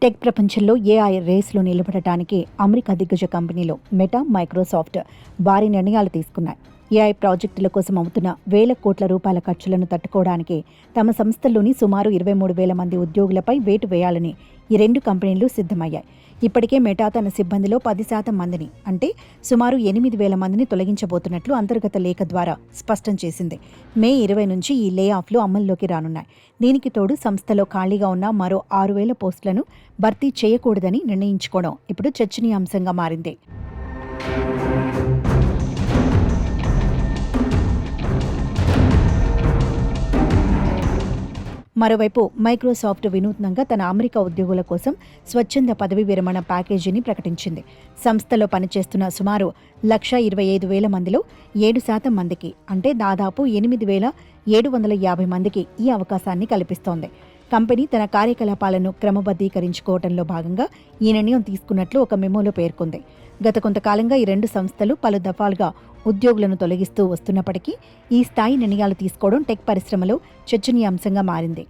Tech ప్రపంచంలో AI రేస్లో నిలబడటానికి అమెరికా దిగ్గజ కంపెనీలు మెటా, మైక్రోసాఫ్ట్ భారీ నిర్ణయాలు తీసుకున్నాయి. ఏఐ ప్రాజెక్టుల కోసం అవుతున్న వేల కోట్ల రూపాయల ఖర్చులను తట్టుకోవడానికి తమ సంస్థల్లోని సుమారు 23,000 మంది ఉద్యోగులపై వేటు వేయాలని ఈ రెండు కంపెనీలు సిద్ధమయ్యాయి. ఇప్పటికే మెటా తన సిబ్బందిలో 10% మందిని అంటే సుమారు 8,000 మందిని తొలగించబోతున్నట్లు అంతర్గత లేఖ ద్వారా స్పష్టం చేసింది. మే 20 నుంచి ఈ లే ఆఫ్లు అమల్లోకి రానున్నాయి. దీనికి తోడు సంస్థలో ఖాళీగా ఉన్న మరో 6,000 పోస్టులను భర్తీ చేయకూడదని నిర్ణయించుకోవడం ఇప్పుడు చర్చనీయాంశంగా మారింది. మరోవైపు మైక్రోసాఫ్ట్ వినూత్నంగా తన అమెరికా ఉద్యోగుల కోసం స్వచ్ఛంద పదవీ విరమణ ప్యాకేజీని ప్రకటించింది. సంస్థలో పనిచేస్తున్న సుమారు 125,000 మందిలో 7% మందికి అంటే దాదాపు 8,750 మందికి ఈ అవకాశాన్ని కల్పిస్తోంది. కంపెనీ తన కార్యకలాపాలను క్రమబద్ధీకరించుకోవడంలో భాగంగా ఈ నిర్ణయం తీసుకున్నట్లు ఒక మెమోలో పేర్కొంది. గత కొంతకాలంగా ఈ రెండు సంస్థలు పలు దఫాలుగా ఉద్యోగులను తొలగిస్తూ వస్తున్నప్పటికీ ఈ స్థాయి నిర్ణయాలు తీసుకోవడం టెక్ పరిశ్రమలో చర్చనీయాంశంగా మారింది.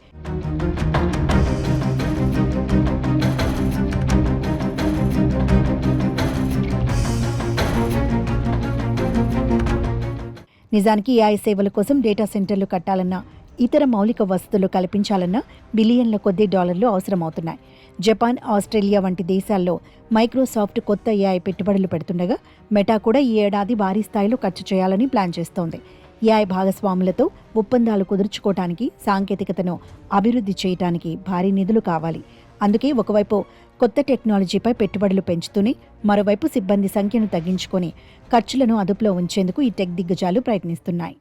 నిజానికి ఏఐ సేవల కోసం డేటా సెంటర్లు కట్టాలన్నా, ఇతర మౌలిక వసతులు కల్పించాలన్నా బిలియన్ల కొద్దీ డాలర్లు అవసరమవుతున్నాయి. జపాన్, ఆస్ట్రేలియా వంటి దేశాల్లో మైక్రోసాఫ్ట్ కొత్త ఏఐ పెట్టుబడులు పెడుతుండగా మెటా కూడా ఈ ఏడాది భారీ స్థాయిలో ఖర్చు చేయాలని ప్లాన్ చేస్తోంది. ఏఐ భాగస్వాములతో ఒప్పందాలు కుదుర్చుకోవటానికి, సాంకేతికతను అభివృద్ధి చేయడానికి భారీ నిధులు కావాలి. అందుకే ఒకవైపు కొత్త టెక్నాలజీపై పెట్టుబడులు పెంచుతూనే మరోవైపు సిబ్బంది సంఖ్యను తగ్గించుకొని ఖర్చులను అదుపులో ఉంచేందుకు ఈ టెక్ దిగ్గజాలు ప్రయత్నిస్తున్నాయి.